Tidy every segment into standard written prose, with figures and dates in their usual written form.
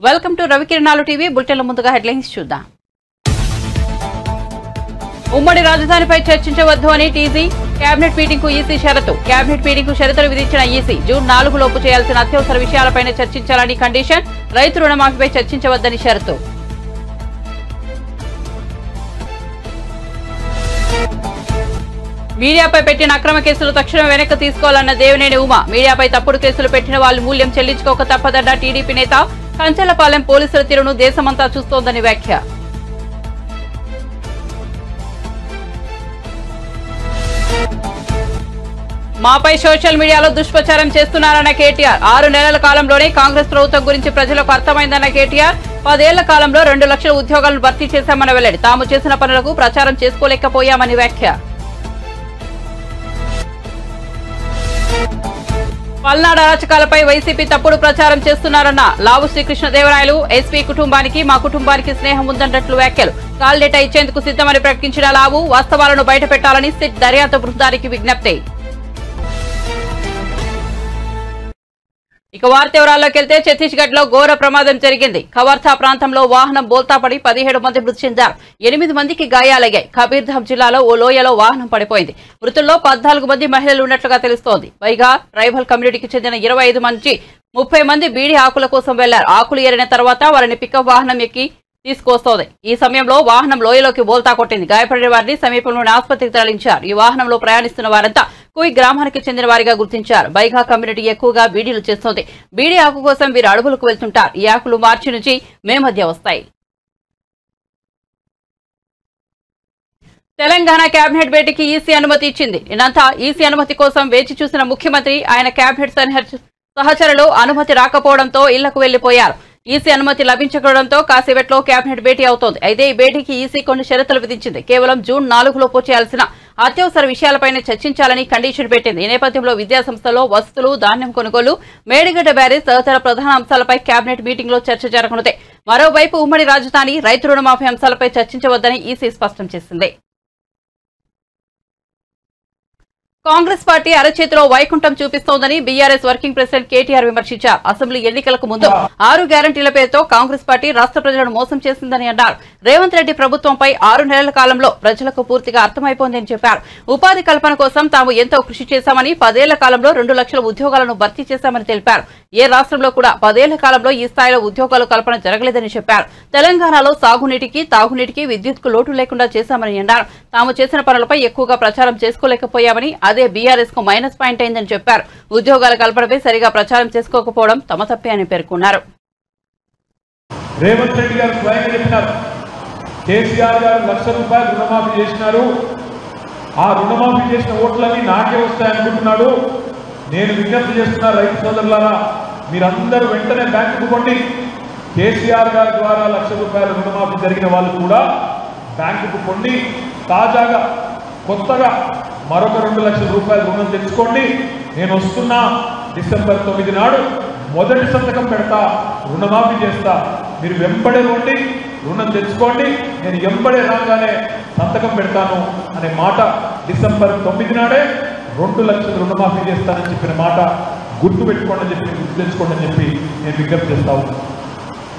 Welcome to రవికిరణాలు TV బులెటిన్ల ముందుగా headlines చూద్దాం. ఉమ్మడి రాజధానిపై చర్చించవద్దు అని టీజీ కేబినెట్ మీటింగ్ కు ఈసీ షరతు. కేబినెట్ మీటింగ్ కు షరతులు విధించిన ఈసీ జూన్ 4 లోపు చేయాల్సిన అత్యవసర విషయాలపైనే చర్చించాలని కండిషన్. రైతు రుణమాఫీపై చర్చించవద్దని షరతు. మీడియాపై పెట్టిన అక్రమ కేసులు తక్షణం వెనక్కి తీసుకోవాలన్న దేవినేని ఉమ. మీడియాపై తప్పుడు కేసులు పెట్టిన వాళ్ళు మూల్యం చెల్లించుకోక తప్పదన్న టీడీపీ నేత. కంచెలపాలెం పోలీసుల తీరును దేశమంతా చూస్తోందని వ్యాఖ్య. మాపై సోషల్ మీడియాలో దుష్ప్రచారం చేస్తున్నారన్న కేటీఆర్. 6 నెలల కాలంలోనే కాంగ్రెస్ ప్రభుత్వం గురించి ప్రజలకు అర్థమైందన్న కేటీఆర్. 10 ఏళ్ల కాలంలో 2 లక్షల ఉద్యోగాలను భర్తీ చేశామన్న వెల్లడి. తాము చేసిన పనులకు ప్రచారం చేసుకోలేకపోయామని వ్యాఖ్య. పల్నాడు అరాచకాలపై వైసీపీ తప్పుడు ప్రచారం చేస్తున్నారన్న లావు శ్రీకృష్ణదేవరాయలు. ఎస్పీ కుటుంబానికి మా కుటుంబానికి స్నేహం ఉందన్నట్లు వ్యాఖ్యలు. కాల్ డేటా ఇచ్చేందుకు సిద్ధమని ప్రకటించిన లావు వాస్తవాలను బయటపెట్టాలని సిట్ దర్యాప్తు బృందానికి విజ్ఞప్తి. ఇక వార్త వివరాల్లోకి వెళ్తే ఛత్తీస్గఢ్ లో ఘోర ప్రమాదం జరిగింది. ఖవర్తా ప్రాంతంలో వాహనం బోల్తాపడి 17 మంది మృతి చెందారు. 8 మందికి గాయాలయ్యాయి. కబీర్ధామ్ జిల్లాలో ఓ లోయలో వాహనం పడిపోయింది. మృతుల్లో 14 మంది మహిళలు ఉన్నట్లుగా తెలుస్తోంది. పైగా ట్రైబల్ కమ్యూనిటీకి చెందిన 25 నుంచి 30 మంది బీడి ఆకుల కోసం వెళ్లారు. ఆకులు ఏరిన తర్వాత వారిని పికప్ వాహనం ఎక్కి తీసుకొస్తోంది. ఈ సమయంలో వాహనం లోయలోకి బోల్తా కొట్టింది. గాయపడిన వారిని సమీపంలోని ఆసుపత్రికి తరలించారు. ఈ వాహనంలో ప్రయాణిస్తున్న వారంతా కుయ్ గ్రామానికి చెందిన వారిగా గుర్తించారు. బైఘా కమ్యూనిటీ ఎక్కువగా బీడీలు చేస్తోంది. బీడీ ఆకు కోసం వీరు అడవులకు వెళ్తుంటారు. ఈ ఆకులు మార్చి నుంచి మే మధ్య వస్తాయి. తెలంగాణ కేబినెట్ భేటీకి ఈసీ అనుమతి ఇచ్చింది. నిన్నంతా ఈసీ అనుమతి కోసం వేచి చూసిన ముఖ్యమంత్రి ఆయన కేబినెట్ సహచరులు అనుమతి రాకపోవడంతో ఇళ్లకు వెళ్లిపోయారు. ఈసీ అనుమతి లభించకపోవడంతో కాసేపట్లో కేబినెట్ భేటీ అవుతోంది. అయితే ఈ భేటీకి ఈసీ కొన్ని షరతులు విధించింది. కేవలం జూన్ 4 లోపు చేయాల్సిన అత్యవసర విషయాలపైనే చర్చించాలని కండిషన్ పెట్టింది. ఈ నేపథ్యంలో విద్యాసంస్థలో వసతులు, ధాన్యం కొనుగోలు, మేడిగడ్డ బ్యారేజ్ తదితర ప్రధాన అంశాలపై కేబినెట్ మీటింగ్ లో చర్చ జరగనుంది. మరోవైపు ఉమ్మడి రాజధాని, రైతు రుణమాఫీ అంశాలపై చర్చించవద్దని ఈసీ స్పష్టం చేసింది. కాంగ్రెస్ పార్టీ అరచేతిలో వైకుంఠం చూపిస్తోందని బీఆర్ఎస్ వర్కింగ్ ప్రెసిడెంట్ కేటీఆర్ విమర్శించారు. అసెంబ్లీ ఎన్నికలకు ముందు 6 గ్యారంటీల పేరుతో కాంగ్రెస్ పార్టీ రాష్ట్ర ప్రజలను మోసం చేసిందని అన్నారు. రేవంత్ రెడ్డి ప్రభుత్వంపై 6 నెలల కాలంలో ప్రజలకు పూర్తిగా అర్థమైపోయిందని చెప్పారు. ఉపాధి కల్పన కోసం తాము ఎంతో కృషి చేశామని, 10 ఏళ్ల కాలంలో 2 లక్షల ఉద్యోగాలను భర్తీ చేశామని తెలిపారు. ఏ రాష్ట్రంలో కూడా 10 ఏళ్ల కాలంలో ఈ స్థాయిలో ఉద్యోగాల కల్పన జరగలేదని చెప్పారు. తెలంగాణలో సాగునీటికి, తాగునీటికి, విద్యుత్కు లోటు లేకుండా చేశామని అన్నారు. తాము చేసిన పనులపై ఎక్కువగా ప్రచారం చేసుకోలేకపోయామని, అదే బీఆర్ఎస్ కు మైనస్ పాయింట్ అయిందని చెప్పారు. ఉద్యోగాల కల్పనపై సరిగా ప్రచారం చేసుకోకపోవడం తమ తప్పే అని పేర్కొన్నారు. రేవంత్ రెడ్డి గారు స్వయంగా చెప్పినారు, కేసీఆర్ గారు ₹1,00,000 రుణమాఫీ చేసినారు. ఆ రుణమాఫీ చేసిన ఓట్లన్నీ నాకే వస్తాయనుకుంటున్నాడు. నేను విజ్ఞప్తి చేస్తున్నా రైతు సోదరులారా, మీరందరూ వెంటనే బ్యాంకుకు కొండి. కేసీఆర్ గారి ద్వారా ₹1,00,000 రుణమాఫీ జరిగిన వాళ్ళు కూడా బ్యాంకుకు కొండి. తాజాగా కొత్తగా మరొక ₹2 లక్షల రుణం తెచ్చుకోండి. నేను వస్తున్నా డిసెంబర్ 9 నాడు మొదటి సంతకం పెడతా, రుణమాఫీ చేస్తా. మీరు వెంబడే రండి, రుణం తెచ్చుకోండి. నేను వెంబడే రాగానే సంతకం పెడతాను అనే మాట డిసెంబర్ 9 నాడే 2 లక్షల రుణమాఫీ చేస్తానని చెప్పిన మాట గుర్తు పెట్టుకోండి అని చెప్పి, గుర్తు తెచ్చుకోండి అని చెప్పి నేను విజ్ఞప్తి చేస్తా ఉన్నాను.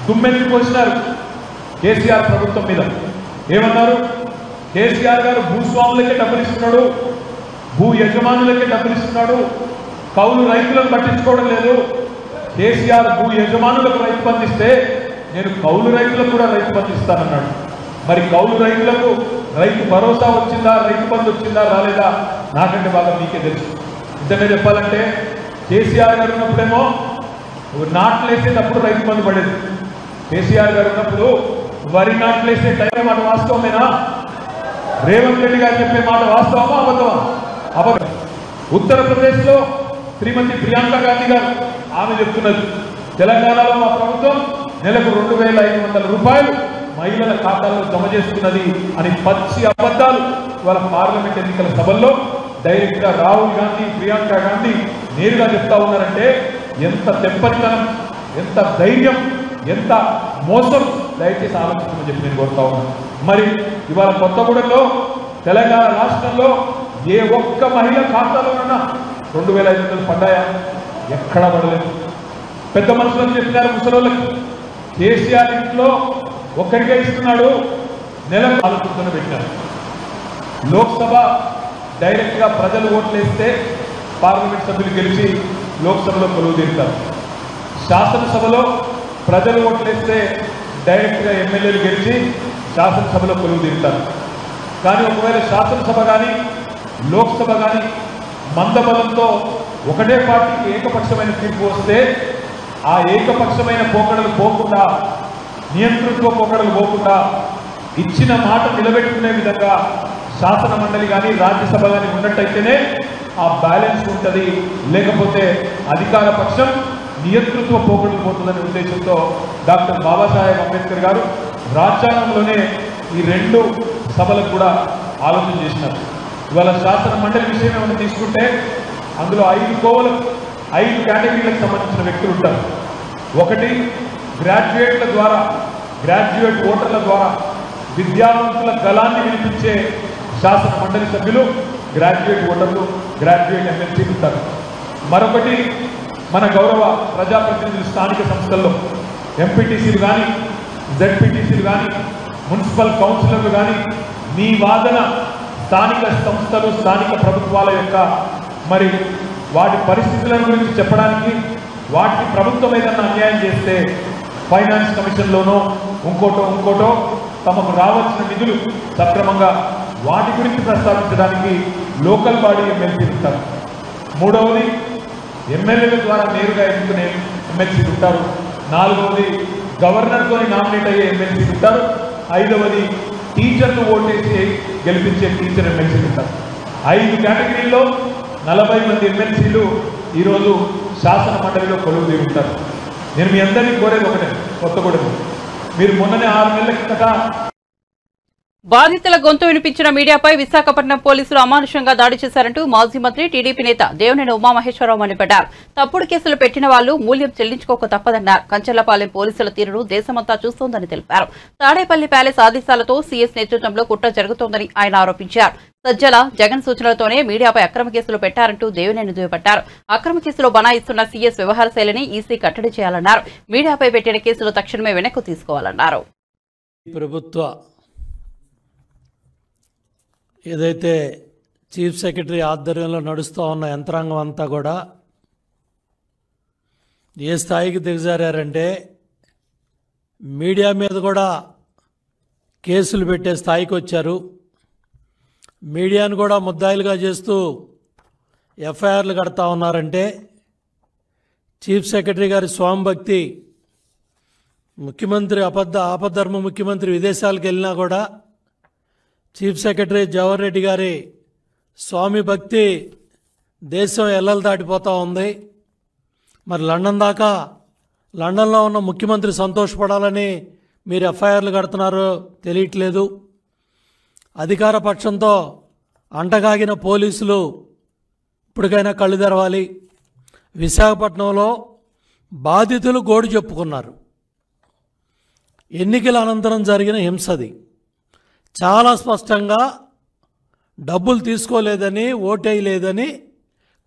దుమ్మెత్తి పోసినారు కేసీఆర్ ప్రభుత్వం మీద. ఏమన్నారు? కేసీఆర్ గారు భూస్వాములకే డబ్బులు ఇస్తున్నాడు, భూ యజమానులకే డబ్బులు ఇస్తున్నాడు, కౌలు రైతులను పట్టించుకోవడం లేదు. కేసీఆర్ భూ యజమానులకు రైతు బంధు ఇస్తే నేను కౌలు రైతులకు కూడా రైతు బంధు ఇస్తానన్నాడు. మరి కౌలు రైతులకు రైతు భరోసా వచ్చిందా, రైతు బంధు వచ్చిందా రాలేదా నాకంటే బాగా మీకే తెలుసు. నిజంగా చెప్పాలంటే కేసీఆర్ గారు ఉన్నప్పుడేమో నాట్లు వేసేటప్పుడు రైతు బంధు పడేది. కేసీఆర్ గారు ఉన్నప్పుడు వరి నాట్లు వేసే టైం మాట వాస్తవమేనా? రేవంత్ రెడ్డి గారు చెప్పే మాట వాస్తవమా అబద్ధమా? అబద్ధం. ఉత్తరప్రదేశ్లో శ్రీమతి ప్రియాంక గాంధీ గారు ఆమె చెప్తున్నది, తెలంగాణలో మా ప్రభుత్వం నెలకు ₹2,500 మహిళల ఖాతాల్లో జమ చేస్తున్నది అని పచ్చి అబద్ధాలు వాళ్ళ పార్లమెంట్ ఎన్నికల సభల్లో డైరెక్ట్ గా రాహుల్ గాంధీ, ప్రియాంక గాంధీ నేరుగా చెప్తా ఉన్నారంటే ఎంత తెప్పనితనం, ఎంత ధైర్యం, ఎంత మోసం. దయచేసి ఆలోచించమని చెప్పి నేను కోరుతా ఉన్నాను. మరి ఇవాళ కొత్తగూడెంలో తెలంగాణ రాష్ట్రంలో ఏ ఒక్క మహిళ ఖాతాలోనన్నా 2,500 పడ్డాయా? ఎక్కడా పడలేదు. పెద్ద మనుషులను చెప్పినారు ముసలోళ్ళకి, కేసీఆర్ ఇంట్లో ఒక్కరికే ఇస్తున్నాడు, నెలకు ఆలోచన పెట్టారు. లోక్సభ డైరెక్ట్గా ప్రజలు ఓట్లేస్తే పార్లమెంట్ సభ్యులు గెలిచి లోక్సభలో కొలువు తీరుతారు. శాసనసభలో ప్రజలు ఓట్లేస్తే డైరెక్ట్గా ఎమ్మెల్యేలు గెలిచి శాసనసభలో కొలువు తీరుతారు. కానీ ఒకవేళ శాసనసభ కానీ లోక్సభ కానీ మందబలంతో ఒకటే పార్టీకి ఏకపక్షమైన తీర్పు వస్తే ఆ ఏకపక్షమైన పోకడలు పోకుండా, నియంతృత్వ పోకడలు పోకుండా ఇచ్చిన మాట నిలబెట్టుకునే విధంగా శాసన మండలి కానీ రాజ్యసభ కానీ ఉన్నట్టయితేనే ఆ బ్యాలెన్స్ ఉంటుంది. లేకపోతే అధికార పక్షం నియంతృత్వ పోకడలు పోతుందనే ఉద్దేశంతో డాక్టర్ బాబాసాహెబ్ అంబేద్కర్ గారు రాజ్యాంగంలోనే ఈ రెండు సభలకు కూడా ఆలోచన చేసినారు. ఇవాళ శాసన మండలి విషయం ఏమైనా తీసుకుంటే అందులో 5 కోవలకు 5 కేటగిరీలకు సంబంధించిన వ్యక్తులు ఉంటారు. ఒకటి గ్రాడ్యుయేట్ల ద్వారా, గ్రాడ్యుయేట్ ఓటర్ల ద్వారా విద్యావంతుల గళాన్ని వినిపించే శాసన మండలి సభ్యులు గ్రాడ్యుయేట్ ఓటర్లు, గ్రాడ్యుయేట్ ఎమ్మెల్సీలు ఉంటారు. మరొకటి మన గౌరవ ప్రజాప్రతినిధులు స్థానిక సంస్థల్లో ఎంపీటీసీలు కానీ, జెడ్పీటీసీలు కానీ, మున్సిపల్ కౌన్సిలర్లు కానీ మీ వాదన స్థానిక సంస్థలు, స్థానిక ప్రభుత్వాల యొక్క మరి వాటి పరిస్థితుల గురించి చెప్పడానికి, వాటికి ప్రభుత్వం ఏదన్నా అన్యాయం చేస్తే ఫైనాన్స్ కమిషన్లోనో ఇంకోటో తమకు రావాల్సిన నిధులు సక్రమంగా వాటి గురించి ప్రస్తావించడానికి లోకల్ బాడీ ఎమ్మెల్సీలు ఉంటారు. మూడవది ఎమ్మెల్యేల ద్వారా నేరుగా ఎన్నుకునే ఎమ్మెల్సీలు ఉంటారు. నాలుగవది గవర్నర్తో నామినేట్ అయ్యే ఎమ్మెల్సీలు ఉంటారు. ఐదవది టీచర్లు ఓటేసి గెలిపించే టీచర్ ఎమ్మెల్సీలు ఉంటారు. 5 కేటగిరీల్లో 40 మంది ఎమ్మెల్సీలు ఈరోజు శాసన మండలిలో కొలువు తీరి ఉంటారు. నేను మీ అందరినీ కోరేది ఒకటే, కొత్తగూడెం మీరు మొన్ననే 6 నెలల కిందట బాధితుల గొంతు వినిపించిన మీడియాపై విశాఖపట్నం పోలీసులు అమానుషంగా దాడి చేశారంటూ మాజీ మంత్రి టీడీపీ నేత దేవినేని ఉమామహేశ్వరరావు మండిపడ్డారు. తప్పుడు కేసులు పెట్టిన వాళ్లు మూల్యం చెల్లించుకోక తప్పదన్నారు. కంచర్లపాలెం పోలీసుల తీరును దేశమంతా చూస్తోందని తెలిపారు. తాడేపల్లి ప్యాలెస్ ఆదేశాలతో సీఎస్ నేతృత్వంలో కుట్ర జరుగుతోందని ఆయన ఆరోపించారు. సజ్జల జగన్ సూచనలతోనే మీడియాపై అక్రమ కేసులు పెట్టారంటూ దేవినేని దుయ్యబట్టారు. అక్రమ కేసులో బనాయిస్తున్న సీఎస్ వ్యవహార శైలిని ఈసీ కట్టడి చేయాలన్నారు. మీడియాపై పెట్టిన కేసులు తక్షణమే వెనక్కు తీసుకోవాలన్నారు. ఏదైతే చీఫ్ సెక్రటరీ ఆధ్వర్యంలో నడుస్తూ ఉన్న యంత్రాంగం అంతా కూడా ఏ స్థాయికి దిగజారంటే మీడియా మీద కూడా కేసులు పెట్టే స్థాయికి వచ్చారు. మీడియాను కూడా ముద్దాయిలుగా చేస్తూ ఎఫ్ఐఆర్లు కడతా ఉన్నారంటే చీఫ్ సెక్రటరీ గారి స్వామిభక్తి, ముఖ్యమంత్రి ఆపద్ధర్మ ముఖ్యమంత్రి విదేశాలకు వెళ్ళినా కూడా చీఫ్ సెక్రటరీ జవహర్ రెడ్డి గారి స్వామి భక్తి దేశం ఎల్లలు దాటిపోతూ ఉంది. మరి లండన్లో ఉన్న ముఖ్యమంత్రి సంతోషపడాలని మీరు ఎఫ్ఐఆర్లు కడుతున్నారో తెలియట్లేదు. అధికార పక్షంతో అంటగాగిన పోలీసులు ఇప్పటికైనా కళ్ళు తెరవాలి. విశాఖపట్నంలో బాధితులు గోడు చెప్పుకున్నారు. ఎన్నికల అనంతరం జరిగిన హింసది చాలా స్పష్టంగా డబ్బులు తీసుకోలేదని, ఓటేయలేదని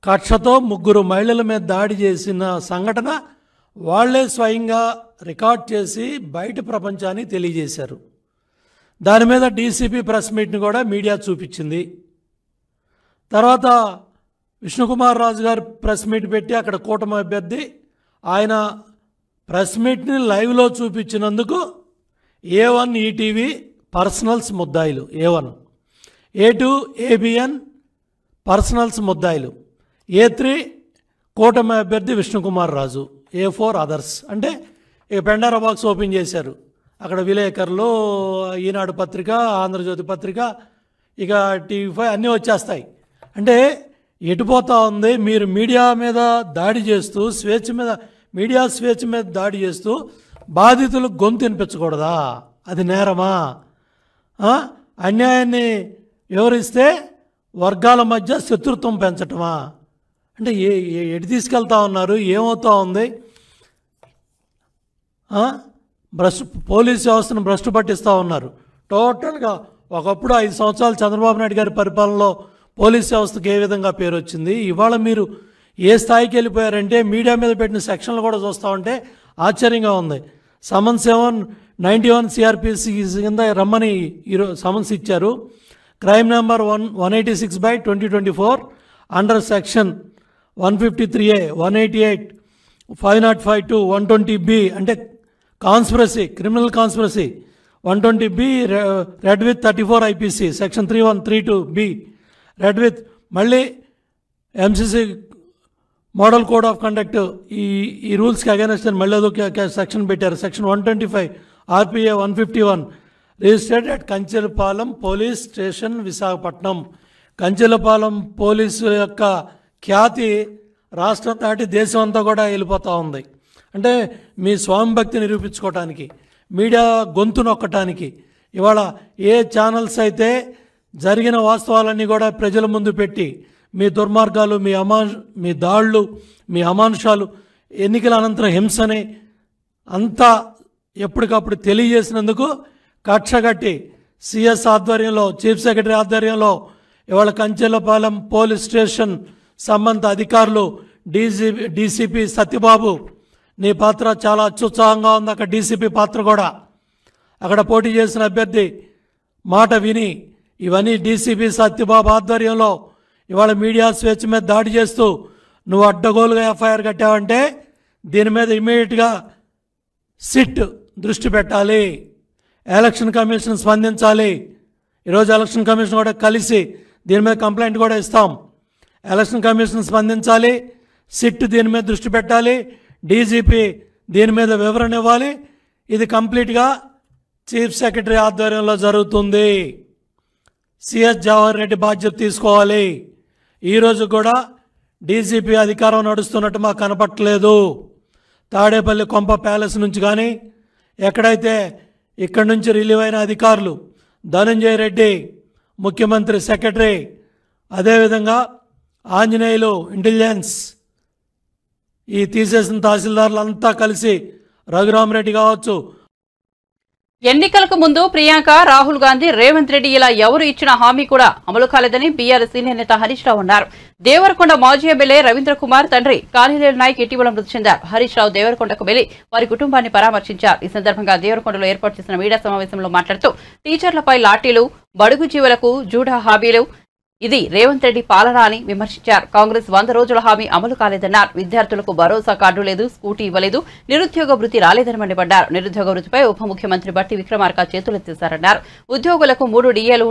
కక్షతో 3 మహిళల మీద దాడి చేసిన సంఘటన వాళ్లే స్వయంగా రికార్డ్ చేసి బయట ప్రపంచాన్ని తెలియజేశారు. దాని మీద డీసీపీ ప్రెస్ మీట్ని కూడా మీడియా చూపించింది. తర్వాత విష్ణుకుమార్ రాజు గారు ప్రెస్ మీట్ పెట్టి అక్కడ కూటమి అభ్యర్థి ఆయన ప్రెస్ మీట్ని లైవ్లో చూపించినందుకు A1 ఈటీవీ పర్సనల్స్ ముద్దాయిలు, A1, A2 ABN పర్సనల్స్ ముద్దాయిలు, A3 కూటమి అభ్యర్థి విష్ణుకుమార్ రాజు, A4 అదర్స్. అంటే ఇక పెండారా బాక్స్ ఓపెన్ చేశారు. అక్కడ విలేకరులు, ఈనాడు పత్రిక, ఆంధ్రజ్యోతి పత్రిక, ఇక TV5 అన్నీ వచ్చేస్తాయి. అంటే ఎటుపోతా ఉంది? మీరు మీడియా మీద దాడి చేస్తూ మీడియా స్వేచ్ఛ మీద దాడి చేస్తూ బాధితులకు గొంతు వినిపించకూడదా? అది నేరమా? అన్యాయాన్ని వివరిస్తే వర్గాల మధ్య శత్రుత్వం పెంచటమా? అంటే ఎటు తీసుకెళ్తా ఉన్నారు? ఏమవుతా ఉంది? పోలీస్ వ్యవస్థను భ్రష్టు పట్టిస్తూ ఉన్నారు టోటల్గా. ఒకప్పుడు 5 సంవత్సరాలు చంద్రబాబు నాయుడు గారి పరిపాలనలో పోలీస్ వ్యవస్థకు ఏ విధంగా పేరు వచ్చింది, ఇవాళ మీరు ఏ స్థాయికి వెళ్ళిపోయారంటే మీడియా మీద పెట్టిన సెక్షన్లు కూడా చూస్తూ ఉంటే ఆశ్చర్యంగా ఉంది. సమన్స్ 91 సిఆర్పిసి కింద రమ్మని ఈరోజు సమన్స్ ఇచ్చారు. Crime number 186/2024 under section 153A 188 505 120B అంటే conspiracy, criminal conspiracy 120B red with 34 IPC section 3132B red with మళ్ళీ MCC model code of conduct ఈ రూల్స్కి అగైనెస్ట్ అని మళ్ళీ అదొక సెక్షన్ పెట్టారు. Section 125 RPA 151 registered at Kanchelapalem police station Visakhapatnam. Kanchelapalem police యొక్క ఖ్యాతి రాష్ట్రం దాటి దేశం అంతా కూడా వెళ్ళిపోతూ ఉంది. అంటే మీ స్వామి భక్తి నిరూపించుకోవటానికి, మీడియా గొంతు నొక్కటానికి ఇవాళ ఏ ఛానల్స్ అయితే జరిగిన వాస్తవాలన్నీ కూడా ప్రజల ముందు పెట్టి మీ దుర్మార్గాలు, మీ దాళ్ళు, మీ అమానుషాలు, ఎన్నికల అనంతరం హింసని అంతా ఎప్పటికప్పుడు తెలియజేసినందుకు కక్షగట్టి సిఎస్ ఆధ్వర్యంలో, చీఫ్ సెక్రటరీ ఆధ్వర్యంలో ఇవాళ కంచెలపాలెం పోలీస్ స్టేషన్ సంబంధిత అధికారులు, డీసీపీ సత్యబాబు, నీ పాత్ర చాలా అత్యుత్సాహంగా ఉంది. అక్కడ డీసీపీ పాత్ర కూడా, అక్కడ పోటీ చేసిన అభ్యర్థి మాట విని ఇవన్నీ డీసీపీ సత్యబాబు ఆధ్వర్యంలో ఇవాళ మీడియా స్వేచ్ఛ మీద దాడి చేస్తూ నువ్వు అడ్డగోలుగా ఎఫ్ఐఆర్ కట్టావంటే దీని మీద ఇమీడియట్గా సిట్ దృష్టి పెట్టాలి, ఎలక్షన్ కమిషన్ స్పందించాలి. ఈరోజు ఎలక్షన్ కమిషన్ కూడా కలిసి దీని మీద కంప్లైంట్ కూడా ఇస్తాం. ఎలక్షన్ కమిషన్ స్పందించాలి, సిట్ దీని మీద దృష్టి పెట్టాలి, డీజీపీ దీని మీద వివరణ ఇవ్వాలి. ఇది కంప్లీట్గా చీఫ్ సెక్రటరీ ఆధ్వర్యంలో జరుగుతుంది. సిఎస్ జవహర్ రెడ్డి బాధ్యత తీసుకోవాలి. ఈరోజు కూడా డీజీపీ అధికారం నడుస్తున్నట్టు మాకు కనపట్టలేదు. తాడేపల్లి కొంప ప్యాలెస్ నుంచి కానీ ఎక్కడైతే ఇక్కడి నుంచి రిలీవ్ అయిన అధికారులు ధనంజయ రెడ్డి, ముఖ్యమంత్రి సెక్రటరీ, అదేవిధంగా ఆంజనేయులు, ఇంటెలిజెన్స్, ఈ తీసేసిన తహసీల్దార్లు అంతా కలిసి రఘురామరెడ్డి కావచ్చు. ఎన్నికలకు ముందు ప్రియాంక, రాహుల్ గాంధీ, రేవంత్ రెడ్డి ఇలా ఎవరు ఇచ్చిన హామీ కూడా అమలు కాలేదని బీఆర్ఎస్ సీనియర్ నేత హరీష్ రావు అన్నారు. దేవరకొండ మాజీ ఎమ్మెల్యే రవీంద్ర కుమార్ తండ్రి కాళీలేరు నాయక్ ఇటీవల మృతి చెందారు. హరీష్ రావు దేవరకొండకు వెళ్లి వారి కుటుంబాన్ని పరామర్శించారు. ఈ సందర్భంగా దేవరకొండలో ఏర్పాటు చేసిన మీడియా సమావేశంలో మాట్లాడుతూ టీచర్లపై లాఠీలు, బడుగు జీవులకు జూడా హామీలు, ఇది రేవంత్ రెడ్డి పాలన అని విమర్శించారు. కాంగ్రెస్ 100 రోజుల హామీ అమలు కాలేదన్నారు. విద్యార్థులకు భరోసా కార్డు లేదు, స్కూటీ ఇవ్వలేదు, నిరుద్యోగ వృత్తి రాలేదని మండిపడ్డారు. నిరుద్యోగ వృత్తిపై ఉప ముఖ్యమంత్రి బట్టి విక్రమార్క చేతులెత్తేశారన్నారు. ఉద్యోగులకు 3 డిఏలు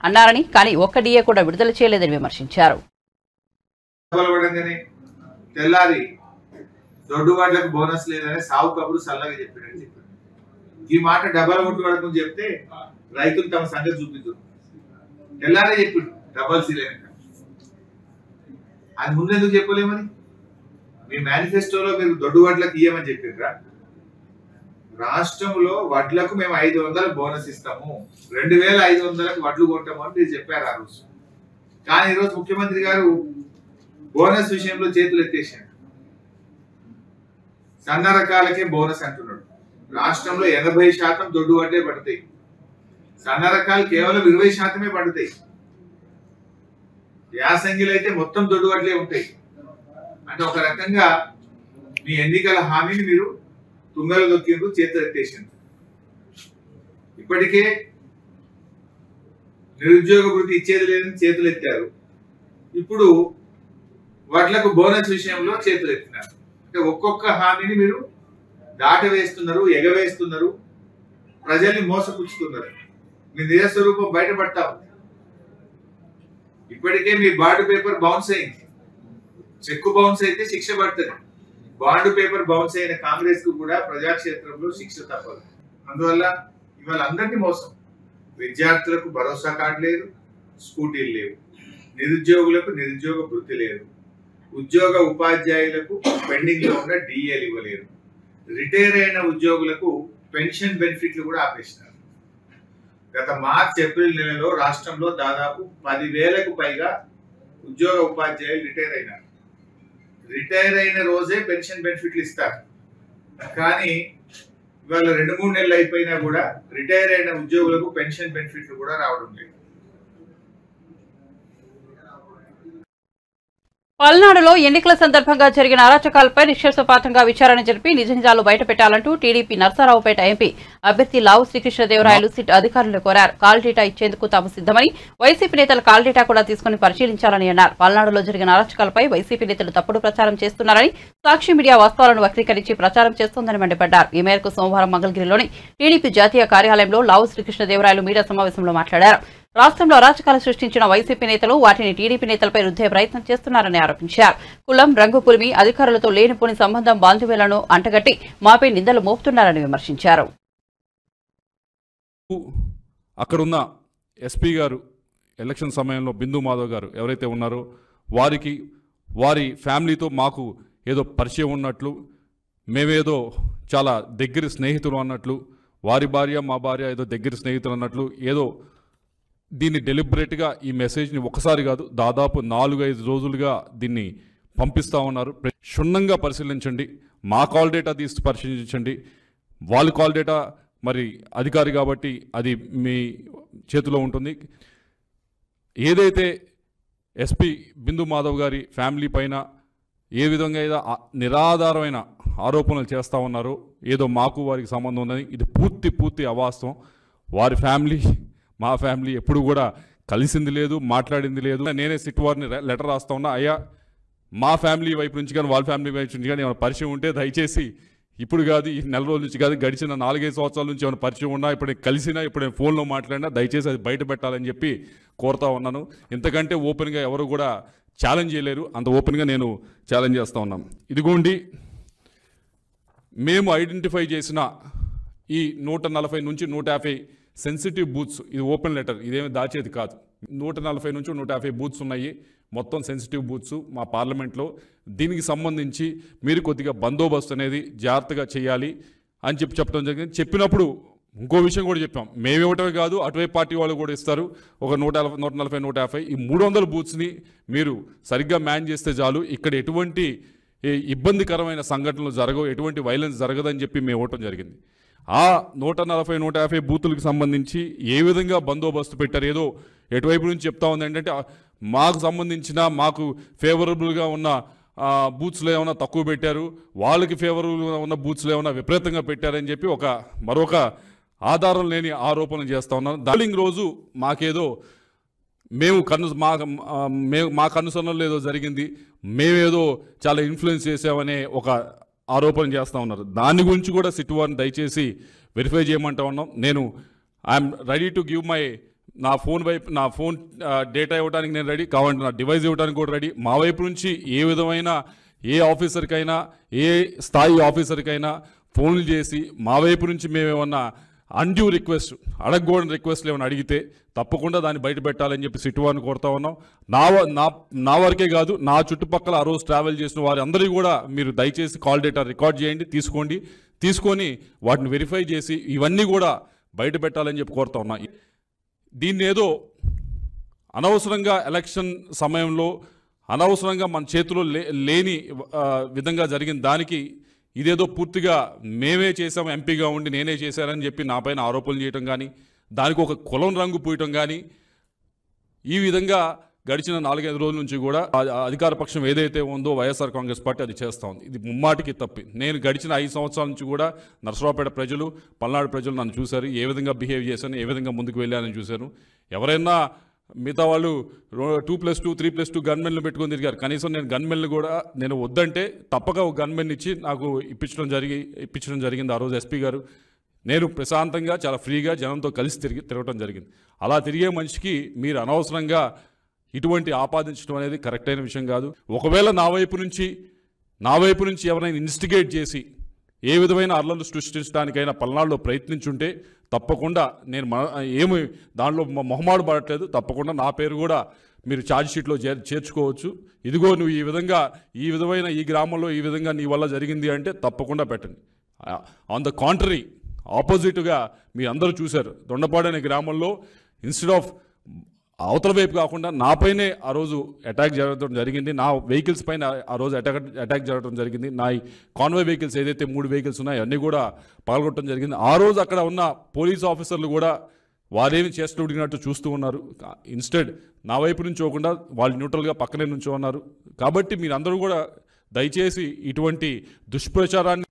అన్నారని, కానీ ఒక్క డిఏ కూడా విడుదల చేయలేదని విమర్శించారు. తెల్లారి దొడ్డువాళ్లకు బోనస్ లేదని సాగు కబురు సల్లగా చెప్పాడని చెప్పాడు. ఈ మాట డబ్బాల కొట్టుకోవడం చెప్తే రైతులు తమ సంగతి చూపిద్దారు. తెల్లారే చెప్పిండు డబల్ సీలేనక. అది ముందు ఎందుకు చెప్పలేమని? మీ మేనిఫెస్టోలో మీరు దొడ్డు వడ్లకు ఇయ్యమని చెప్పారా? రాష్ట్రంలో వడ్లకు మేము 500 బోనస్ ఇస్తాము, 2500కు వడ్లు కొంటాము అని మీరు చెప్పారు ఆ రోజు. కానీ ఈరోజు ముఖ్యమంత్రి గారు బోనస్ విషయంలో చేతులు ఎత్తేసాడు. సన్న రకాలకే బోనస్ అంటున్నాడు. రాష్ట్రంలో 80% దొడ్డు వడ్లే పడతాయి, సన్న రకాలు కేవలం 20% పడతాయి. యాసంగిలు అయితే మొత్తం దొడ్డు వడ్లే ఉంటాయి. అంటే ఒక రకంగా మీ ఎన్నికల హామీని మీరు తుంగలు దొక్కిండ్రు, చేతులు ఎత్తేసిండ్రు. ఇప్పటికే నిరుద్యోగ వృత్తి ఇచ్చేది లేదని చేతులు ఎత్తారు. ఇప్పుడు వడ్లకు బోనస్ విషయంలో చేతులు ఎత్తినారు. అంటే ఒక్కొక్క హామీని మీరు దాటవేస్తున్నారు, ఎగవేస్తున్నారు, ప్రజల్ని మోసపుచ్చుతున్నారు. మీ నిజస్వరూపం బయటపడతా ఉంది. ఇప్పటికే మీ బాండ్ పేపర్ బౌన్స్ అయింది. చెక్కు బౌన్స్ అయితే శిక్ష పడుతుంది. బాండ్ పేపర్ బౌన్స్ అయిన కాంగ్రెస్ కు కూడా ప్రజాక్షేత్రంలో శిక్ష తప్పదు. అందువల్ల ఇవాళ అందరినీ మోసం. విద్యార్థులకు భరోసా కార్డు లేదు, స్కూటీలు లేవు, నిరుద్యోగులకు నిరుద్యోగ వృత్తి లేదు, ఉద్యోగ ఉపాధ్యాయులకు పెండింగ్ లో ఉన్న డిఏలు ఇవ్వలేరు, రిటైర్ అయిన ఉద్యోగులకు పెన్షన్ బెనిఫిట్లు కూడా ఆపేసినారు. గత మార్చ్ ఏప్రిల్ నెలలో రాష్ట్రంలో దాదాపు 10,000కు పైగా ఉద్యోగ ఉపాధ్యాయులు రిటైర్ అయినారు. రిటైర్ అయిన రోజే పెన్షన్ బెనిఫిట్లు ఇస్తారు. కానీ ఇవాళ 2-3 నెలలు అయిపోయినా కూడా రిటైర్ అయిన ఉద్యోగులకు పెన్షన్ బెనిఫిట్లు కూడా రావడం లేదు. పల్నాడులో ఎన్నికల సందర్భంగా జరిగిన అరాచకాలపై నిష్పక్షపాతంగా విచారణ జరిపి నిజాలు బయటపెట్టాలంటూ టీడీపీ నర్సారావుపేట ఎంపీ అభ్యర్థి లావు శ్రీకృష్ణదేవరాయలు సిట్ అధికారులు కోరారు. కాల్ డేటా ఇచ్చేందుకు తాము సిద్దమని, వైసీపీ నేతలు కాల్ డేటా కూడా తీసుకుని పరిశీలించాలని అన్నారు. పల్నాడులో జరిగిన అరాచకాలపై వైసీపీ నేతలు తప్పుడు ప్రచారం చేస్తున్నారని, సాక్షి మీడియా వాస్తవాలను వక్రీకరించి ప్రచారం చేస్తోందని మండిపడ్డారు. ఈ మేరకు సోమవారం మంగళగిరిలోని టీడీపీ జాతీయ కార్యాలయంలో లావు శ్రీకృష్ణదేవరాయలు మీడియా సమావేశంలో మాట్లాడారు. రాష్ట్రంలో అరాచకాలు సృష్టించిన వైసీపీ నేతలు వాటిని టీడీపీ నేతలపై రుద్దే ప్రయత్నం చేస్తున్నారని ఆరోపించారు. కులం, రంగు పులిమి అధికారులతో లేనిపోని సంబంధం బాంధవ్యాలను అంటగట్టి మాపై నిందలు మోపుతున్నారని విమర్శించారు. అక్కడున్న ఎస్పీ గారు ఎలక్షన్ సమయంలో బిందు మాధవ్ గారు ఎవరైతే ఉన్నారో వారికి వారి ఫ్యామిలీతో మాకు ఏదో పరిచయం ఉన్నట్లు, మేమేదో చాలా దగ్గర స్నేహితులు అన్నట్లు, వారి భార్య మా భార్య ఏదో దగ్గర స్నేహితులు అన్నట్లు, ఏదో దీన్ని డెలిబరేట్గా ఈ మెసేజ్ని ఒకసారి కాదు దాదాపు 4-5 రోజులుగా దీన్ని పంపిస్తూ ఉన్నారు. క్షుణ్ణంగా పరిశీలించండి, మా కాల్ డేటా తీసి పరిశీలించండి. వాళ్ళ కాల్ డేటా మరి అధికారి కాబట్టి అది మీ చేతిలో ఉంటుంది. ఏదైతే ఎస్పీ బిందు మాధవ్ గారి ఫ్యామిలీ పైన ఏ విధంగా ఏదో నిరాధారమైన ఆరోపణలు చేస్తూ ఉన్నారో, ఏదో మాకు వారికి సంబంధం ఉందని, ఇది పూర్తి అవాస్తవం. వారి ఫ్యామిలీ మా ఫ్యామిలీ ఎప్పుడు కూడా కలిసింది లేదు, మాట్లాడింది లేదు. నేనే సిట్ వారిని లెటర్ రాస్తా ఉన్నా, అయ్యా మా ఫ్యామిలీ వైపు నుంచి కానీ వాళ్ళ ఫ్యామిలీ వైపు నుంచి కానీ ఏమైనా పరిచయం ఉంటే దయచేసి ఇప్పుడు కాదు, ఈ నెల రోజుల నుంచి కాదు, గడిచిన 4-5 సంవత్సరాల నుంచి ఏమైనా పరిచయం ఉన్నా, ఇప్పుడు నేను కలిసినా, ఇప్పుడు నేను ఫోన్లో మాట్లాడినా దయచేసి అది బయట పెట్టాలని చెప్పి కోరుతా ఉన్నాను. ఇంతకంటే ఓపెన్గా ఎవరు కూడా ఛాలెంజ్ చేయలేరు, అంత ఓపెన్గా నేను ఛాలెంజ్ చేస్తూ ఉన్నాను. ఇదిగోండి మేము ఐడెంటిఫై చేసిన ఈ 140 నుంచి 150 సెన్సిటివ్ బూత్స్, ఇది ఓపెన్ లెటర్, ఇదేమి దాచేది కాదు. 140 నుంచి 150 బూత్స్ ఉన్నాయి, మొత్తం సెన్సిటివ్ బూత్స్ మా పార్లమెంట్లో. దీనికి సంబంధించి మీరు కొద్దిగా బందోబస్తు అనేది జాగ్రత్తగా చేయాలి అని చెప్పడం జరిగింది. చెప్పినప్పుడు ఇంకో విషయం కూడా చెప్పాం, మేమివ్వటమే కాదు అటువైపు పార్టీ వాళ్ళు కూడా ఇస్తారు. ఒక 140, 150 ఈ 300 బూత్స్ని మీరు సరిగ్గా మ్యాన్ చేస్తే చాలు, ఇక్కడ ఎటువంటి ఇబ్బందికరమైన సంఘటనలు జరగవు, ఎటువంటి వైలెన్స్ జరగదని చెప్పి మేము ఇవ్వటం జరిగింది. ఆ 140, 150 బూతులకు సంబంధించి ఏ విధంగా బందోబస్తు పెట్టారు, ఏదో ఎటువైపు నుంచి చెప్తా ఉంది ఏంటంటే మాకు సంబంధించిన మాకు ఫేవరబుల్గా ఉన్న బూత్స్లో ఏమైనా తక్కువ పెట్టారు, వాళ్ళకి ఫేవరబుల్గా ఉన్న బూత్స్లో ఏమైనా విపరీతంగా పెట్టారని చెప్పి మరొక ఆధారం లేని ఆరోపణలు చేస్తూ ఉన్నారు. పోలింగ్ రోజు మాకేదో మా కనుసన్నలు ఏదో జరిగింది, మేమేదో చాలా ఇన్ఫ్లుయెన్స్ చేసామనే ఒక ఆరోపణ చేస్తూ ఉన్నారు. దాని గురించి కూడా సిట్ వారిని దయచేసి వెరిఫై చేయమంటా ఉన్నాం. నేను ఐఎమ్ రెడీ టు గివ్ నా ఫోన్ డేటా ఇవ్వడానికి నేను రెడీ, కావాలంటే నా డివైస్ ఇవ్వడానికి కూడా రెడీ. మా వైపు నుంచి ఏ విధమైన ఏ ఆఫీసర్కైనా, ఏ స్థాయి ఆఫీసర్కైనా ఫోన్లు చేసి మా వైపు నుంచి మేమేమన్నా అన్డ్యూ రిక్వెస్ట్, అడగకూడని రిక్వెస్ట్లు ఏమైనా అడిగితే తప్పకుండా దాన్ని బయట పెట్టాలని చెప్పి సిట్ వారిని కోరుతా ఉన్నాం. నా వరకే కాదు, నా చుట్టుపక్కల ఆ రోజు ట్రావెల్ చేసిన వారి అందరికీ కూడా మీరు దయచేసి కాల్ డేటా రికార్డ్ చేయండి, తీసుకొని వాటిని వెరిఫై చేసి ఇవన్నీ కూడా బయట పెట్టాలని చెప్పి కోరుతా ఉన్నాం. దీన్ని ఏదో అనవసరంగా ఎలక్షన్ సమయంలో అనవసరంగా మన చేతిలో లేని విధంగా జరిగిన దానికి ఇదేదో పూర్తిగా మేమే చేసాము, ఎంపీగా ఉండి నేనే చేశానని చెప్పి నా పైన ఆరోపణలు చేయటం కానీ, దానికి ఒక కులం రంగు పూయటం కానీ, ఈ విధంగా గడిచిన 4-5 రోజుల నుంచి కూడా అధికార పక్షం ఏదైతే ఉందో వైఎస్ఆర్ కాంగ్రెస్ పార్టీ అది చేస్తూ ఉంది. ఇది ముమ్మాటికి తప్పి. నేను గడిచిన 5 సంవత్సరాల నుంచి కూడా నరసరావుపేట ప్రజలు, పల్నాడు ప్రజలు నన్ను చూశారు, ఏ విధంగా బిహేవ్ చేశాను, ఏ విధంగా ముందుకు వెళ్ళానని చూశాను. ఎవరైనా మిగతా వాళ్ళు 2+2, 3+2 గన్మెన్లు పెట్టుకొని తిరిగారు. కనీసం నేను గన్మెన్లు కూడా నేను వద్దంటే తప్పక ఒక గన్మెన్ ఇచ్చి నాకు ఇప్పించడం జరిగింది ఆ రోజు ఎస్పీ గారు. నేను ప్రశాంతంగా చాలా ఫ్రీగా జనంతో కలిసి తిరగటం జరిగింది. అలా తిరిగే మనిషికి మీరు అనవసరంగా ఇటువంటి ఆపాదించడం అనేది కరెక్ట్ అయిన విషయం కాదు. ఒకవేళ నా వైపు నుంచి ఎవరైనా ఇన్స్టిగేట్ చేసి ఏ విధమైన అల్లర్లు సృష్టించడానికైనా పల్నాడులో ప్రయత్నించుంటే తప్పకుండా నేను ఏమి దానిలో మొహమాడు పడట్లేదు, తప్పకుండా నా పేరు కూడా మీరు ఛార్జ్ షీట్లో చేర్చుకోవచ్చు. ఇదిగో నువ్వు ఈ విధమైన ఈ గ్రామంలో ఈ విధంగా నీ వల్ల జరిగింది అంటే తప్పకుండా పెట్టండి. ఆన్ ద కాంట్రరీ, ఆపోజిట్గా మీ అందరూ చూశారు, దొండపాడు అనే గ్రామంలో ఇన్స్టెడ్ ఆఫ్ అవతల వైపు కాకుండా నాపైనే ఆ రోజు అటాక్ జరగడం జరిగింది. నా వెహికల్స్ పైన ఆ రోజు అటాక్ జరగడం జరిగింది. నా కాన్వాయ్ వెహికల్స్ ఏదైతే 3 వెహికల్స్ ఉన్నాయో అన్నీ కూడా పగలగొట్టడం జరిగింది. ఆ రోజు అక్కడ ఉన్న పోలీస్ ఆఫీసర్లు కూడా వారేమి చేస్తూ ఉడిగినట్టు చూస్తూ ఉన్నారు. ఇన్స్టెడ్ నా వైపు నుంచి పోకుండా వాళ్ళు న్యూట్రల్గా పక్కనే నుంచో ఉన్నారు. కాబట్టి మీరందరూ కూడా దయచేసి ఇటువంటి దుష్ప్రచారాన్ని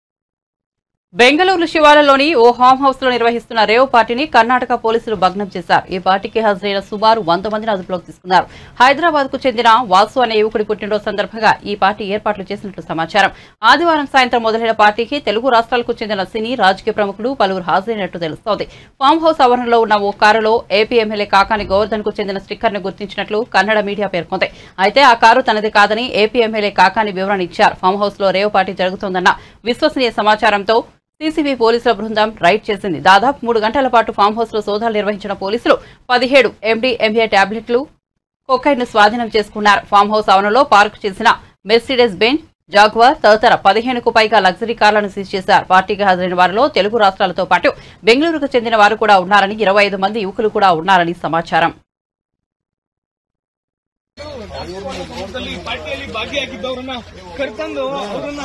బెంగళూరు శివారులోని ఓ ఫామ్ హౌస్ లో నిర్వహిస్తున్న రేవ్ పార్టీని కర్ణాటక పోలీసులు భగ్నం చేశారు. ఈ పార్టీకి హాజరైన సుమారు 100 మందిని అదుపులోకి తీసుకున్నారు. హైదరాబాద్ కు చెందిన వాసు అనే యువకుడి పుట్టినరోజు సందర్భంగా ఈ పార్టీ ఏర్పాట్లు చేసినట్లు సమాచారం. ఆదివారం సాయంత్రం మొదలైన పార్టీకి తెలుగు రాష్ట్రాలకు చెందిన సినీ రాజకీయ ప్రముఖులు పలువురు హాజరైనట్టు తెలుస్తోంది. ఫామ్ హౌస్ ఆవరణలో ఉన్న ఓ కారులో ఏపీ ఎమ్మెల్యే కాకాని గోవర్ధన్ కు చెందిన స్టిక్కర్ ను గుర్తించినట్లు కన్నడ మీడియా పేర్కొంది. అయితే ఆ కారు తనది కాదని ఏపీ ఎమ్మెల్యే కాకాని వివరణ ఇచ్చారు. ఫామ్ హౌస్ లో రేవ్ పార్టీ జరుగుతోందన్న విశ్వసనీయ సమాచారంతో సీసీబీ పోలీసుల బృందం రైడ్ చేసింది. దాదాపు 3 గంటల పాటు ఫామ్ హౌస్ లో సోదాలు నిర్వహించిన పోలీసులు 17 MDMA టాబ్లెట్లు కొకైన్ ను స్వాధీనం చేసుకున్నారు. ఫామ్ హౌస్ ఆవరణలో పార్క్ చేసిన మెర్సిడెస్ బెంజ్, జాగ్వార్ తదితర 15కు పైగా లగ్జరీ కార్లను సీజ్ చేశారు. పార్టీకి హాజరైన వారిలో తెలుగు రాష్ట్రాలతో పాటు బెంగళూరుకు చెందిన వారు కూడా ఉన్నారని, 25 మంది యువకులు కూడా ఉన్నారని సమాచారం. ಪಾರ್ಟಿಯಲ್ಲಿ ಭಾಗಿಯಾಗಿದ್ದವರನ್ನ ಕರೆತಂದು ಅವರನ್ನ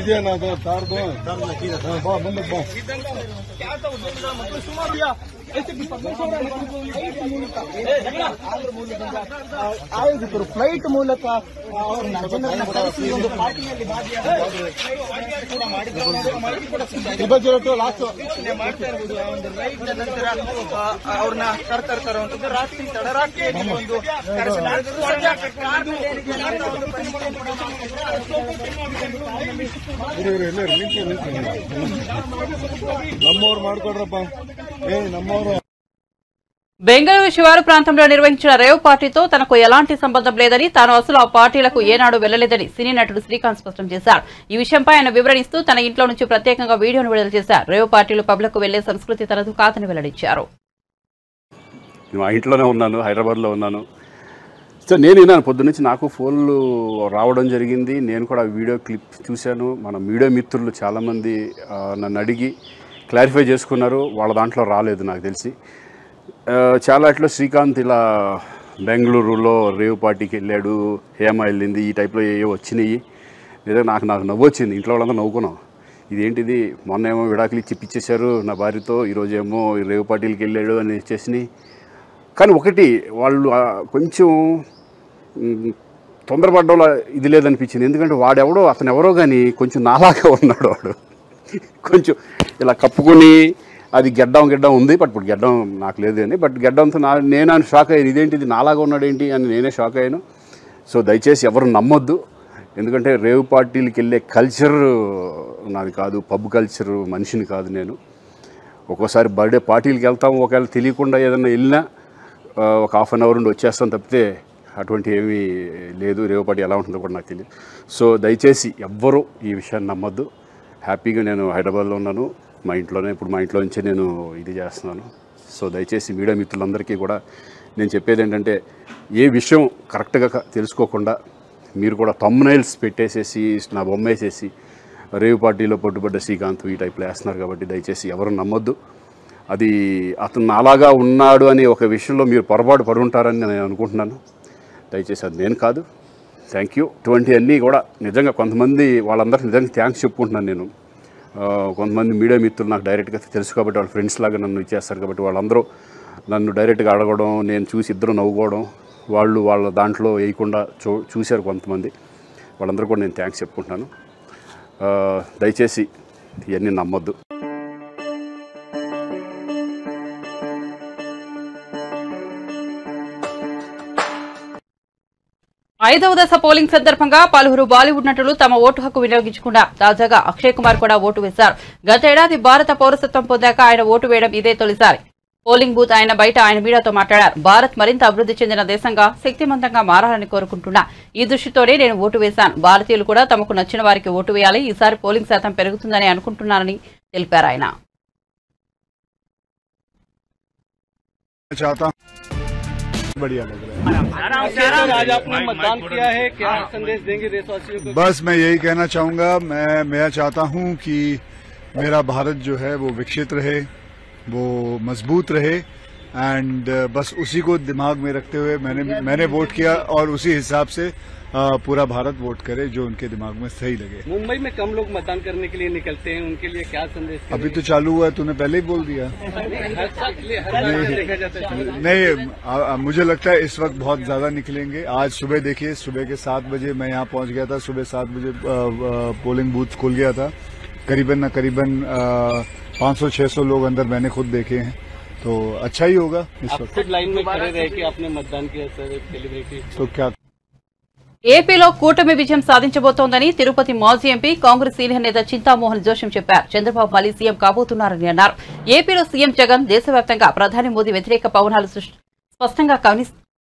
ಇದೆಯಲ್ಲ ಅದು ತಾರ್ದು ಮುಂದೆ ಮತ್ತು ಸುಮಾರು ಆಯೋಜಕರು ಫ್ಲೈಟ್ ಮೂಲಕ ಜನರನ್ನ ಕರೆಸಿ ಒಂದು ಪಾರ್ಟಿಯಲ್ಲಿ ಮಾಡ್ತಾ ಇರ್ಬೋದು. ಒಂದು ರೈಡ್ ನಂತರ ಅವ್ರನ್ನ ಕರ್ತಾ ಇರುವಂತದ್ದು ರಾತ್ರಿ ತಡರಾತ್ರಿಯಲ್ಲಿ ಒಂದು ನಮ್ಮವ್ರು ಮಾಡ್ಕೊಡ್ರಪ್ಪ ನಮ್ಮವ್ರು. బెంగళూరు శివారు ప్రాంతంలో నిర్వహించిన రేవ్ పార్టీతో తనకు ఎలాంటి సంబంధం లేదని, తాను అసలు ఆ పార్టీలకు ఏనాడు వెళ్లలేదని సినీ నటుడు శ్రీకాంత్ స్పష్టం చేశారు. ఈ విషయంపై ఆయన వివరణిస్తూ తన ఇంట్లో నుంచి ప్రత్యేకంగా వీడియోను విడుదల చేశారు. రేవ్ పార్టీలు పబ్లిక్ వెళ్లే సంస్కృతి తనదు కాదని వెల్లడించారు. మా ఇంట్లోనే ఉన్నాను, హైదరాబాద్లో ఉన్నాను. సో నేను విన్నాను పొద్దున్నుంచి, నాకు ఫోన్లు రావడం జరిగింది. నేను కూడా వీడియో క్లిప్ చూశాను. మన మీడియా మిత్రులు చాలామంది నన్ను అడిగి క్లారిఫై చేసుకున్నారు. వాళ్ళ దాంట్లో రాలేదు నాకు తెలిసి. చాలా ఇట్లా శ్రీకాంత్ ఇలా బెంగళూరులో రేవ్ పార్టీకి వెళ్ళాడు, హేమ వెళ్ళింది, ఈ టైప్లో ఏవో వచ్చినాయి. లేదా నాకు నవ్వు వచ్చింది. ఇంట్లో వాళ్ళందరూ నవ్వుకున్నాం. ఇదేంటిది, మొన్న ఏమో విడాకులు ఇచ్చి పిచ్చేశారు నా భార్యతో, ఈరోజేమో రేవ్ పార్టీలకి వెళ్ళాడు అని చేసినాయి. కానీ ఒకటి, వాళ్ళు కొంచెం తొందరపడ్డంలో ఇది లేదనిపించింది. ఎందుకంటే వాడెవడో, అతను ఎవరో కానీ కొంచెం నాలాగా ఉన్నాడు. వాడు కొంచెం ఇలా కప్పుకొని, అది గెడ్డం ఉంది, బట్ ఇప్పుడు గెడ్డం నాకు లేదు అని, బట్ గెడ్డంతో నేను షాక్ అయ్యాను. ఇదేంటిది నాలాగా ఉన్నాడు ఏంటి అని నేనే షాక్ అయ్యాను. సో దయచేసి ఎవరు నమ్మొద్దు. ఎందుకంటే రేవ్ పార్టీలకి వెళ్ళే కల్చర్ నాది కాదు, పబ్ కల్చర్ మనిషిని కాదు నేను. ఒక్కోసారి బర్త్డే పార్టీలకి వెళ్తాము, ఒకవేళ తెలియకుండా ఏదైనా వెళ్ళినా ఒక హాఫ్ అన్ అవర్ నుండి వచ్చేస్తాం తప్పితే అటువంటి ఏమీ లేదు. రేవ్ పార్టీ ఎలా ఉంటుందో కూడా నాకు తెలియదు. సో దయచేసి ఎవ్వరూ ఈ విషయాన్ని నమ్మొద్దు. హ్యాపీగా నేను హైదరాబాద్లో ఉన్నాను, మా ఇంట్లోనే. ఇప్పుడు మా ఇంట్లో నుంచే నేను ఇది చేస్తున్నాను. సో దయచేసి మీడియా మిత్రులందరికీ కూడా నేను చెప్పేది ఏంటంటే, ఏ విషయం కరెక్ట్గా తెలుసుకోకుండా మీరు కూడా థంబ్నైల్స్ పెట్టేసేసి నా బొమ్మ వేసేసి రేవ్ పార్టీలో పట్టుబడ్డ శ్రీకాంత్ ఈ టైప్లో వేస్తున్నారు. కాబట్టి దయచేసి ఎవరు నమ్మొద్దు. అది అతను అలాగా ఉన్నాడు అనే ఒక విషయంలో మీరు పొరపాటు పడి ఉంటారని నేను అనుకుంటున్నాను. దయచేసి అది నేను కాదు. Thank you. ఇటువంటివన్నీ కూడా నిజంగా కొంతమంది వాళ్ళందరికీ నిజంగా థ్యాంక్స్ చెప్పుకుంటున్నాను నేను. కొంతమంది మీడియా మిత్రులు నాకు డైరెక్ట్గా తెలుసు కాబట్టి, వాళ్ళ ఫ్రెండ్స్ లాగా నన్ను ఇచ్చేస్తారు కాబట్టి, వాళ్ళందరూ నన్ను డైరెక్ట్గా అడగడం, నేను చూసి ఇద్దరు నవ్వుకోవడం, వాళ్ళు వాళ్ళ దాంట్లో వేయకుండా చూశారు కొంతమంది. వాళ్ళందరూ కూడా నేను థ్యాంక్స్ చెప్పుకుంటున్నాను. దయచేసి ఇవన్నీ నమ్మొద్దు. 5వ దశ పోలింగ్ సందర్భంగా పలువురు బాలీవుడ్ నటులు తమ ఓటు హక్కు వినియోగించుకున్నారు. తాజాగా అక్షయ్ కుమార్ కూడా ఓటు వేశారు. గతేడాది భారత పౌరసత్వం పొందాక ఆయన ఓటు వేయడం ఇదే తొలిసారి. పోలింగ్ బూత్ ఆయన బయట ఆయన మీడియాతో మాట్లాడారు. భారత్ మరింత అభివృద్ధి చెందిన దేశంగా, శక్తివంతంగా మారాలని కోరుకుంటున్నా. ఈ దృష్టితోనే నేను ఓటు వేశాను. భారతీయులు కూడా తమకు నచ్చిన వారికి ఓటు వేయాలి. ఈసారి పోలింగ్ శాతం పెరుగుతుందని అనుకుంటున్నానని తెలిపారు ఆయన. बढ़िया लग रहा है। आज आपने मतदान किया है, क्या संदेश देंगे देशवासियों को? बस मैं यही कहना चाहूंगा, मैं चाहता हूं कि मेरा भारत जो है वो विकसित रहे, वो मजबूत रहे एंड बस उसी को दिमाग में रखते हुए मैंने वोट किया और उसी हिसाब से पूरा भारत वोट करे जो उनके दिमाग में सही लगे। मुंबई में कम लोग मतदान करने के लिए निकलते हैं, उनके लिए क्या संदेश? अभी तो चालू हुआ है, तूने पहले ही बोल दिया। नहीं, मुझे लगता है इस वक्त बहुत ज्यादा निकलेंगे। आज सुबह देखिए, सुबह के 7 बजे मैं यहाँ पहुंच गया था, सुबह 7 बजे पोलिंग बूथ खुल गया था। करीबन 500-600 लोग अंदर मैंने खुद देखे हैं, तो अच्छा ही होगा इस वक्त। खुद लाइन में खड़े रह के आपने मतदान किया सर, सेलिब्रिटी तो क्या ఏపీలో కూటమి విజయం సాధించబోతోందని తిరుపతి మాజీ ఎంపీ కాంగ్రెస్ సీనియర్ నేత చింతామోహన్ జోషం చెప్పారు. చంద్రబాబు మళ్లీ సీఎం కాబోతున్నారని అన్నారు. ఏపీలో సీఎం జగన్ దేశవ్యాప్తంగా ప్రధాని మోదీ వ్యతిరేక పవనాలు స్పష్టంగా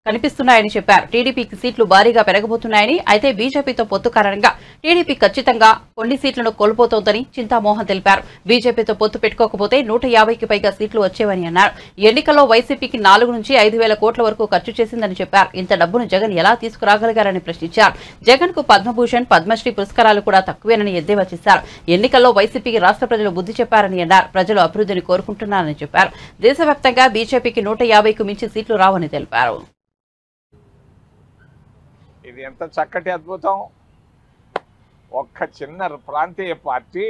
కనిపిస్తున్నాయని చెప్పారు. టీడీపీకి సీట్లు భారీగా పెరగబోతున్నాయని, అయితే బీజేపీతో పొత్తు కారణంగా టీడీపీ ఖచ్చితంగా కొన్ని సీట్లను కోల్పోతోందని చింతామోహన్ తెలిపారు. బీజేపీతో పొత్తు పెట్టుకోకపోతే 150కి పైగా సీట్లు వచ్చేవని అన్నారు. ఎన్నికల్లో వైసీపీకి 4 నుంచి 5,000 కోట్ల వరకు ఖర్చు చేసిందని చెప్పారు. ఇంత డబ్బును జగన్ ఎలా తీసుకురాగలిగారని ప్రశ్నించారు. జగన్ కు పద్మభూషణ్, పద్మశ్రీ పురస్కారాలు కూడా తక్కువేనని ఎద్దేవా చేశారు. ఎన్నికల్లో వైసీపీకి రాష్ట్ర ప్రజలు బుద్ధి చెప్పారని అన్నారు. ప్రజలు అభివృద్ధిని కోరుకుంటున్నారని చెప్పారు. దేశవ్యాప్తంగా బీజేపీకి 150కు మించి సీట్లు రావని తెలిపారు. ఇది ఎంత చక్కటి అద్భుతం! ఒక్క చిన్న ప్రాంతీయ పార్టీ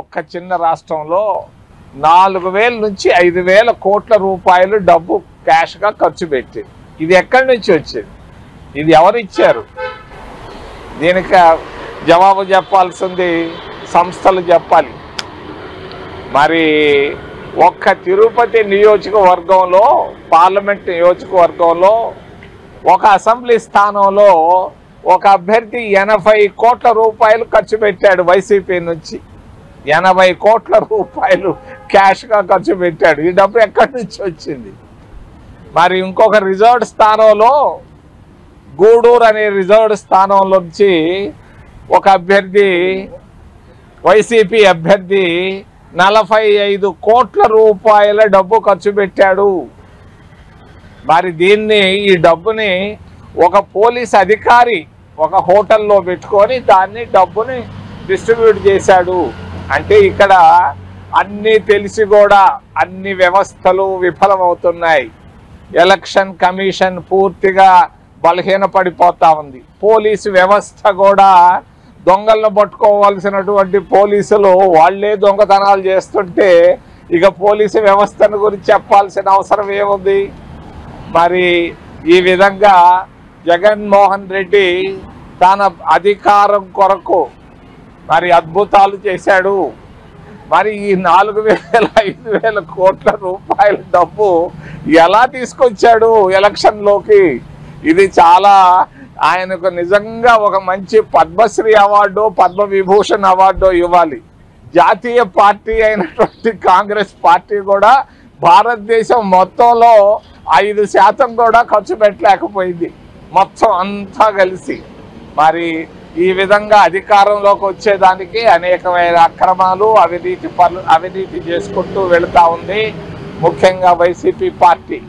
ఒక్క చిన్న రాష్ట్రంలో 4,000 నుంచి 5,000 కోట్ల రూపాయలు డబ్బు క్యాష్గా ఖర్చు పెట్టింది. ఇది ఎక్కడి నుంచి వచ్చింది? ఇది ఎవరు ఇచ్చారు? దీనికి జవాబు చెప్పాల్సింది సంస్థలు చెప్పాలి. మరి ఒక్క తిరుపతి నియోజకవర్గంలో, పార్లమెంట్ నియోజకవర్గంలో ఒక అసెంబ్లీ స్థానంలో ఒక అభ్యర్థి 80 కోట్ల రూపాయలు ఖర్చు పెట్టాడు. వైసీపీ నుంచి 80 కోట్ల రూపాయలు క్యాష్గా ఖర్చు పెట్టాడు. ఈ డబ్బు ఎక్కడి నుంచి వచ్చింది? మరి ఇంకొక రిజర్వ్డ్ స్థానంలో, గూడూరు అనే రిజర్వ్డ్ స్థానంలోంచి ఒక అభ్యర్థి, వైసీపీ అభ్యర్థి 45 కోట్ల రూపాయల డబ్బు ఖర్చు పెట్టాడు. మరి ఈ డబ్బుని ఒక పోలీస్ అధికారి ఒక హోటల్లో పెట్టుకొని డబ్బుని డిస్ట్రిబ్యూట్ చేశాడు. అంటే ఇక్కడ అన్నీ తెలిసి కూడా అన్ని వ్యవస్థలు విఫలమవుతున్నాయి. ఎలక్షన్ కమిషన్ పూర్తిగా బలహీనపడిపోతా ఉంది. పోలీసు వ్యవస్థ కూడా దొంగలను పట్టుకోవాల్సినటువంటి పోలీసులు వాళ్లే దొంగతనాలు చేస్తుంటే ఇక పోలీసు వ్యవస్థను గురించి చెప్పాల్సిన అవసరం ఏముంది? మరి ఈ విధంగా జగన్మోహన్ రెడ్డి తన అధికారం కొరకు మరి అద్భుతాలు చేశాడు. మరి ఈ 4,000-5,000 కోట్ల రూపాయల డబ్బు ఎలా తీసుకొచ్చాడు ఎలక్షన్లోకి? ఇది చాలా ఆయనకు నిజంగా ఒక మంచి పద్మశ్రీ అవార్డు, పద్మవిభూషణ్ అవార్డు ఇవ్వాలి. జాతీయ పార్టీ అయినటువంటి కాంగ్రెస్ పార్టీ కూడా భారతదేశం మొత్తంలో 5% కూడా ఖర్చు పెట్టలేకపోయింది, మొత్తం అంతా కలిసి. మరి ఈ విధంగా అధికారంలోకి వచ్చేదానికి అనేకమైన అక్రమాలు, అవినీతి చేసుకుంటూ వెళుతూ ఉంది. ముఖ్యంగా వైసీపీ పార్టీ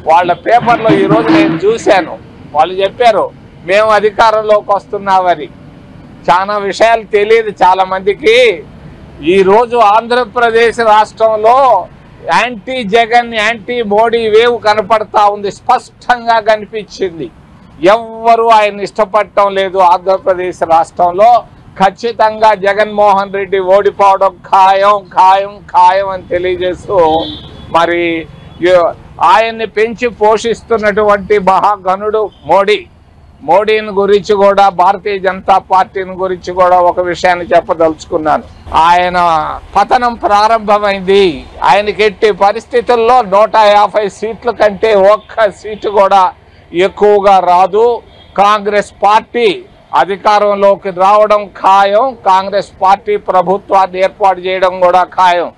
వాళ్ళ పేపర్లో ఈరోజు నేను చూశాను, వాళ్ళు చెప్పారు మేము అధికారంలోకి వస్తున్నామని. చాలా విషయాలు తెలియదు చాలా మందికి. ఈరోజు ఆంధ్రప్రదేశ్ రాష్ట్రంలో anti Jagan, anti Modi wave కనపడతా ఉంది, స్పష్టంగా కనిపించింది. ఎవ్వరూ ఆయన ఇష్టపడటం లేదు. ఆంధ్రప్రదేశ్ రాష్ట్రంలో ఖచ్చితంగా జగన్మోహన్ రెడ్డి ఓడిపోవడం ఖాయం ఖాయం ఖాయం అని తెలియజేస్తూ మరి ఆయన్ని పెంచి పోషిస్తున్నటువంటి మహాగణుడు మోడీని గురించి కూడా, భారతీయ జనతా పార్టీని గురించి కూడా ఒక విషయాన్ని చెప్పదలుచుకున్నాను. ఆయన పతనం ప్రారంభమైంది. ఆయనకి ఎట్టి పరిస్థితుల్లో 150 సీట్ల కంటే ఒక్క సీటు కూడా ఎక్కువగా రాదు. కాంగ్రెస్ పార్టీ అధికారంలోకి రావడం ఖాయం. కాంగ్రెస్ పార్టీ ప్రభుత్వాన్ని ఏర్పాటు చేయడం కూడా ఖాయం.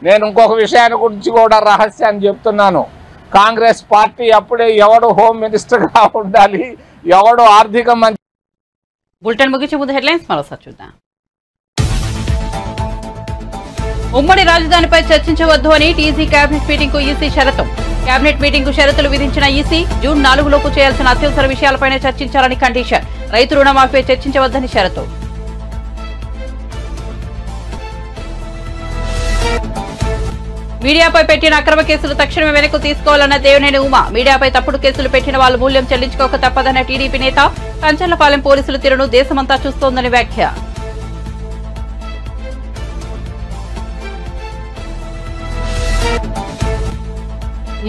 నేను ఇంకొక విషయాన్ని గురించి కూడా రహస్యాన్ని చెప్తున్నాను. కాంగ్రెస్ పార్టీ అప్పుడే ఎవడు హోమ్ మినిస్టర్గా ఉండాలి, ఎవడు ఆర్థిక మంత్రి. బులెటిన్ ముగించే ముందు హెడ్లైన్స్ మరోసారి చూద్దాం. ఉమ్మడి రాజధానిపై చర్చించవద్దు అని టీజీ కేబినెట్ మీటింగ్ కు ఈసీ షరతు. కేబినెట్ మీటింగ్ కు షరతులు విధించిన ఈసీ జూన్ 4 లోపు చేయాల్సిన అత్యవసర విషయాలపైనే చర్చించాలని కండిషన్. రైతు రుణమాఫీపై చర్చించవద్దని షరతు. మీడియాపై పెట్టిన అక్రమ కేసులు తక్షణమే వెనక్కు తీసుకోవాలన్న దేవినేని ఉమ. మీడియాపై తప్పుడు కేసులు పెట్టిన వాళ్ళు మూల్యం చెల్లించుకోక తప్పదన్న టీడీపీ నేత. కంచర్లపాలెం పోలీసుల తీరును దేశమంతా చూస్తోందని వ్యాఖ్య.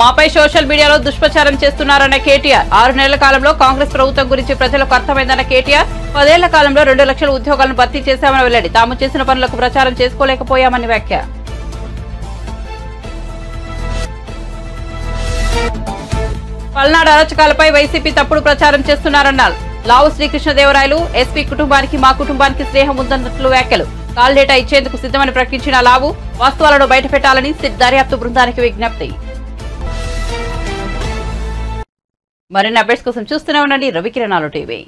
మాపై సోషల్ మీడియాలో దుష్ప్రచారం చేస్తున్నారన్న కేటీఆర్. 6 నెలల కాలంలో కాంగ్రెస్ ప్రభుత్వం గురించి ప్రజలకు అర్థమైందన్న కేటీఆర్. 10 ఏళ్ల కాలంలో 2 లక్షల ఉద్యోగాలను భర్తీ చేశామని వెల్లడి. తాము చేసిన పనులకు ప్రచారం చేసుకోలేకపోయామని వ్యాఖ్య. పల్నాడు అరాచకాలపై వైసీపీ తప్పుడు ప్రచారం చేస్తున్నారన్నారు. లావు శ్రీకృష్ణదేవరాయలు ఎస్పీ కుటుంబానికి మా కుటుంబానికి స్నేహం ఉందన్నట్లు వ్యాఖ్యలు. కాల్ డేటా ఇచ్చేందుకు సిద్ధమని ప్రకటించిన లావు వాస్తవాలను బయటపెట్టాలని సిట్ దర్యాప్తు బృందానికి విజ్ఞప్తి. మరిన్ని అప్డేట్స్ కోసం చూస్తూనే ఉండండి రవికిరణాలు టీవీ.